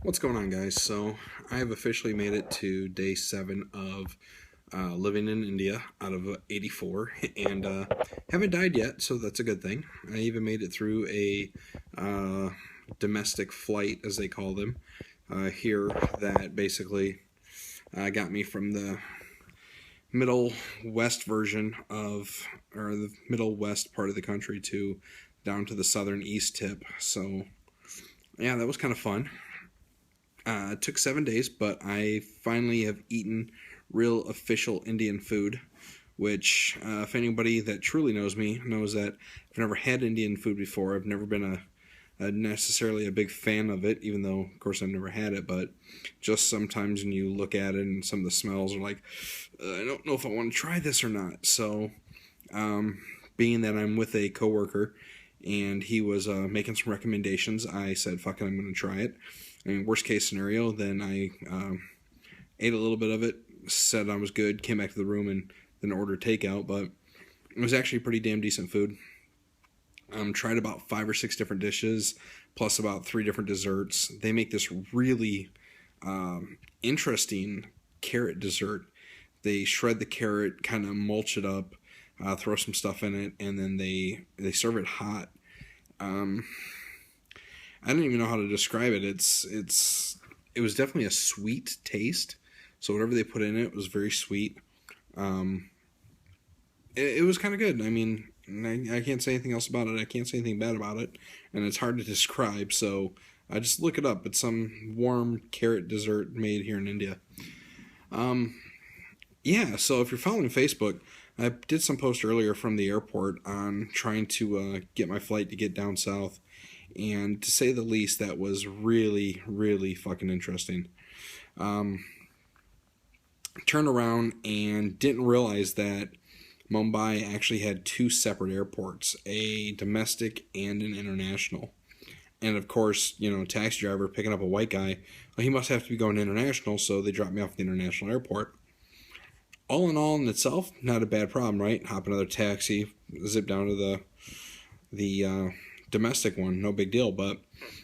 What's going on, guys? So, I have officially made it to day 7 of living in India out of 84, and haven't died yet, so that's a good thing. I even made it through a uh, domestic flight, as they call them, here that basically got me from the middle west version of, or the middle west part of the country to down to the southern east tip. So, yeah, that was kind of fun. It took 7 days, but I finally have eaten real official Indian food. Which, if anybody that truly knows me knows that I've never had Indian food before. I've never been a necessarily a big fan of it, even though, of course, I've never had it. But just sometimes when you look at it and some of the smells are like, I don't know if I want to try this or not. So, being that I'm with a coworker and he was making some recommendations, I said, "Fuck it, I'm going to try it." I mean, worst case scenario, then I ate a little bit of it, said I was good, came back to the room, and then ordered takeout. But it was actually pretty damn decent food. Tried about 5 or 6 different dishes, plus about 3 different desserts. They make this really interesting carrot dessert. They shred the carrot, kind of mulch it up, throw some stuff in it, and then they serve it hot. Um, I don't even know how to describe it. It was definitely a sweet taste. So whatever they put in it was very sweet. Um, it was kind of good. I mean, I can't say anything else about it. I can't say anything bad about it, and it's hard to describe. So I just look it up. It's some warm carrot dessert made here in India. Um, yeah. So if you're following Facebook, I did some post earlier from the airport on trying to get my flight to get down south. And to say the least, that was really, really fucking interesting. Um, Turned around and didn't realize that Mumbai actually had 2 separate airports, a domestic and an international. And of course, taxi driver picking up a white guy, well, he must have to be going international, so they dropped me off at the international airport. All in itself, not a bad problem, right? Hop another taxi, zip down to the domestic one, no big deal. But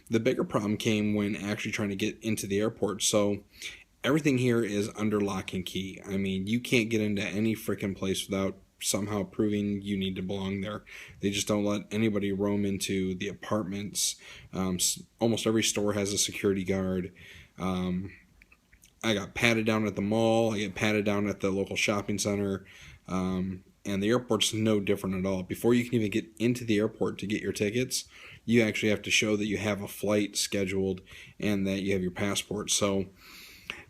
the bigger problem came when actually trying to get into the airport. So everything here is under lock and key. I mean, you can't get into any freaking place without somehow proving you need to belong there. They just don't let anybody roam into the apartments. Almost every store has a security guard. Um, I got patted down at the mall. I get patted down at the local shopping center. And the airport's no different at all. Before you can even get into the airport to get your tickets, you actually have to show that you have a flight scheduled and that you have your passport. So,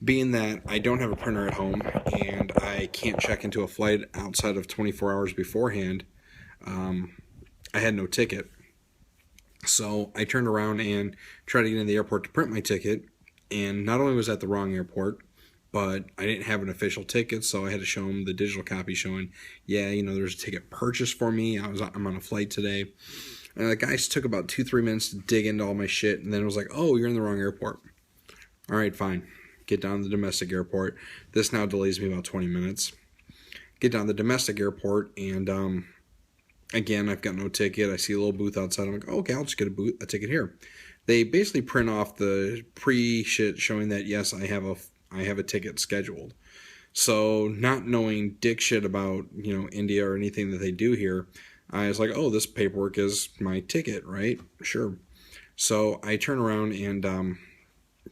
being that I don't have a printer at home and I can't check into a flight outside of 24 hours beforehand, I had no ticket. So I turned around and tried to get in the airport to print my ticket, and not only was at the wrong airport, but I didn't have an official ticket, so I had to show them the digital copy showing, yeah, there's a ticket purchased for me. I'm on a flight today. And the guys took about 2-3 minutes to dig into all my shit, and then it was like, oh, you're in the wrong airport. All right, fine. Get down to the domestic airport. This now delays me about 20 minutes. Get down to the domestic airport, and again, I've got no ticket. I see a little booth outside. I'm like, oh, okay, I'll just get a ticket here. They basically print off the pre-shit showing that, yes, I have a ticket scheduled. So not knowing dick shit about, India or anything that they do here, I was like, oh, this paperwork is my ticket, right? Sure. So I turn around and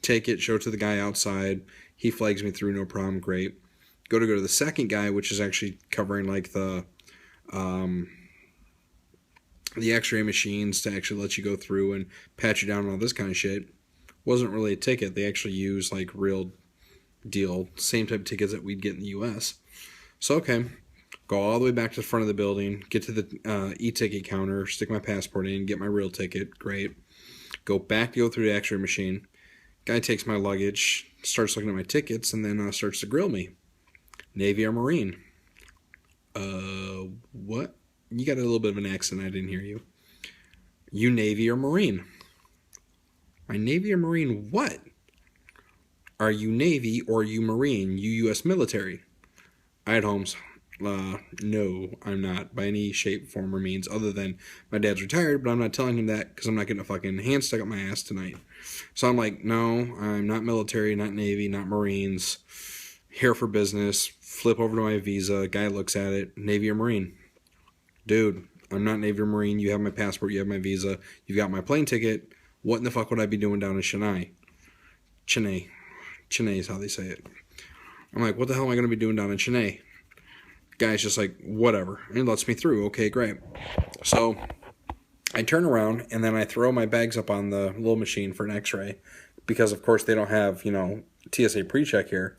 take it, show it to the guy outside. He flags me through, no problem, great. Go to the second guy, which is actually covering like um, the X-ray machines to actually let you go through and pat you down and all this kind of shit. Wasn't really a ticket. They actually use like real deal, same type of tickets that we'd get in the U.S. So okay, go all the way back to the front of the building, get to the e-ticket counter, stick my passport in, get my real ticket, great. Go back to go through the X-ray machine. Guy takes my luggage, starts looking at my tickets, and then starts to grill me. Navy or Marine? What? You got a little bit of an accent, I didn't hear you. You Navy or Marine? My Navy or Marine what? Are you Navy or are you Marine? You U.S. military? Alright, Holmes. No, I'm not by any shape, form, or means, other than my dad's retired, but I'm not telling him that because I'm not getting a fucking hand stuck up my ass tonight. So I'm like, no, I'm not military, not Navy, not Marines. Here for business. Flip over to my visa. Guy looks at it. Navy or Marine. Dude, I'm not Navy or Marine. You have my passport. You have my visa. You've got my plane ticket. What in the fuck would I be doing down in Chennai? Chennai. Chennai is how they say it. I'm like, what the hell am I going to be doing down in Chennai? Guy's just like, whatever. And he lets me through. Okay, great. So I turn around and then I throw my bags up on the little machine for an x-ray because, of course, they don't have, TSA pre-check here.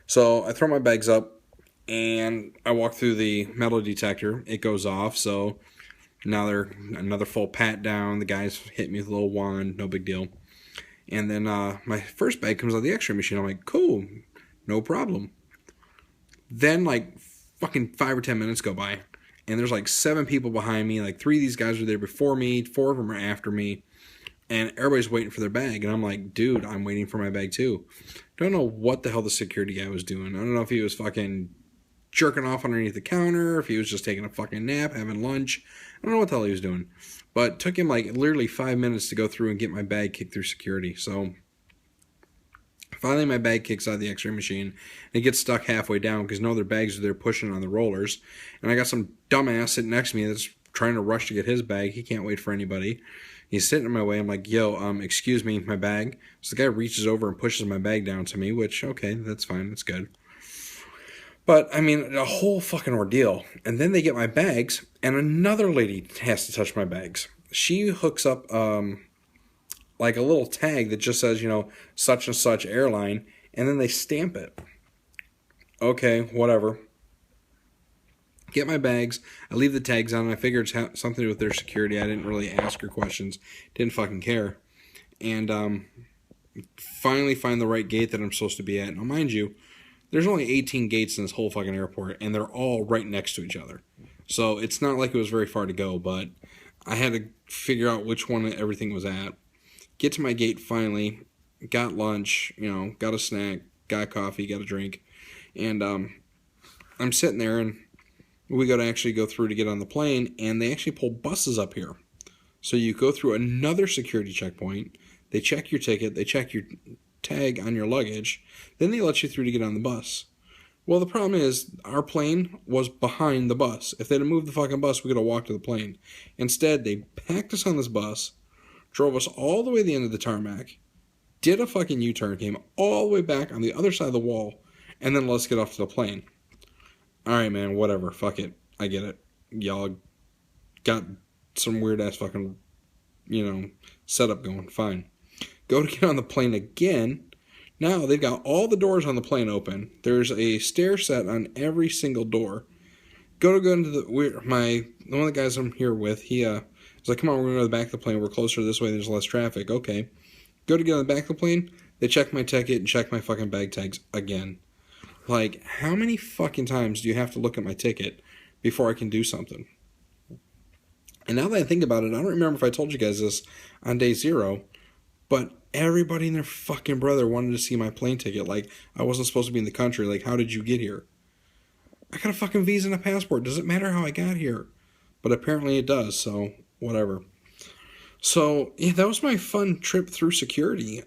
So I throw my bags up and I walk through the metal detector. It goes off. So now they're another full pat down. The guys hit me with a little wand. No big deal. And then my first bag comes out of the x-ray machine. I'm like, cool. No problem. Then like fucking 5 or 10 minutes go by. And there's like 7 people behind me. Like 3 of these guys are there before me. 4 of them are after me. And everybody's waiting for their bag. And I'm like, dude, I'm waiting for my bag too. Don't know what the hell the security guy was doing. I don't know if he was fucking jerking off underneath the counter. If he was just taking a fucking nap, having lunch. I don't know what the hell he was doing. But it took him like literally 5 minutes to go through and get my bag kicked through security. So finally, my bag kicks out of the x-ray machine, and it gets stuck halfway down because no other bags are there pushing on the rollers. And I got some dumbass sitting next to me that's trying to rush to get his bag. He can't wait for anybody. He's sitting in my way. I'm like, yo, excuse me, my bag. So the guy reaches over and pushes my bag down to me, which, okay, that's fine. That's good. But, I mean, a whole fucking ordeal. And then they get my bags, and another lady has to touch my bags. She hooks up like a little tag that just says, such and such airline, and then they stamp it. Okay, whatever. Get my bags. I leave the tags on, and I figure it's something to do with their security. I didn't really ask her questions. Didn't fucking care. And finally find the right gate that I'm supposed to be at. Now, mind you, there's only 18 gates in this whole fucking airport, and they're all right next to each other. So it's not like it was very far to go, but I had to figure out which one everything was at. Get to my gate finally, got lunch, got a snack, got coffee, got a drink, and I'm sitting there, and we got to actually go through to get on the plane, and they actually pull buses up here. So you go through another security checkpoint, they check your ticket, they check your tag on your luggage, then they let you through to get on the bus. Well, the problem is, our plane was behind the bus. If they'd have moved the fucking bus, we could have walked to the plane. Instead, they packed us on this bus, drove us all the way to the end of the tarmac, did a fucking U-turn, came all the way back on the other side of the wall, and then let us get off to the plane. Alright, man, whatever. Fuck it. I get it. Y'all got some weird-ass fucking, setup going. Fine. Go to get on the plane again. Now, they've got all the doors on the plane open. There's a stair set on every single door. Go into the one of the guys I'm here with, he's like, come on, we're going to go to the back of the plane. We're closer this way. There's less traffic. Okay. Go to get on the back of the plane. They check my ticket and check my fucking bag tags again. Like, how many fucking times do you have to look at my ticket before I can do something? And now that I think about it, I don't remember if I told you guys this on day 0, but everybody and their fucking brother wanted to see my plane ticket. Like, I wasn't supposed to be in the country. Like, how did you get here? I got a fucking visa and a passport. Does it matter how I got here? But apparently it does, so whatever. So, yeah, that was my fun trip through security.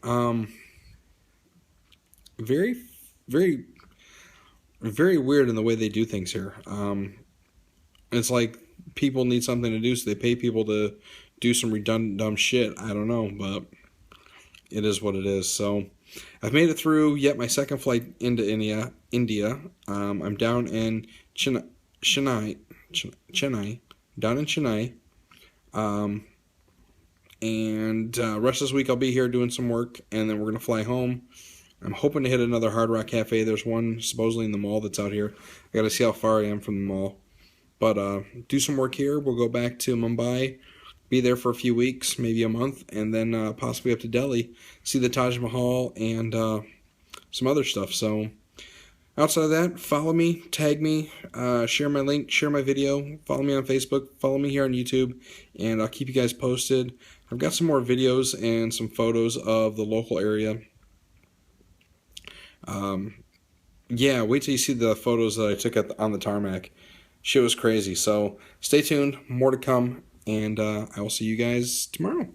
Very, very, very weird in the way they do things here. It's like people need something to do, so they pay people to do some redundant dumb shit. I don't know, but it is what it is. So I've made it through yet my second flight into India. I'm down in Chennai, down in Chennai. And rest of this week I'll be here doing some work, and then we're going to fly home. I'm hoping to hit another Hard Rock Cafe. There's one supposedly in the mall that's out here. I got to see how far I am from the mall. But do some work here. We'll go back to Mumbai, be there for a few weeks, maybe a month, and then possibly up to Delhi, see the Taj Mahal and some other stuff. So outside of that, follow me, tag me, share my link, share my video, follow me on Facebook, follow me here on YouTube, and I'll keep you guys posted. I've got some more videos and some photos of the local area. Yeah, wait till you see the photos that I took on the tarmac. Shit was crazy. So stay tuned. More to come. And I will see you guys tomorrow.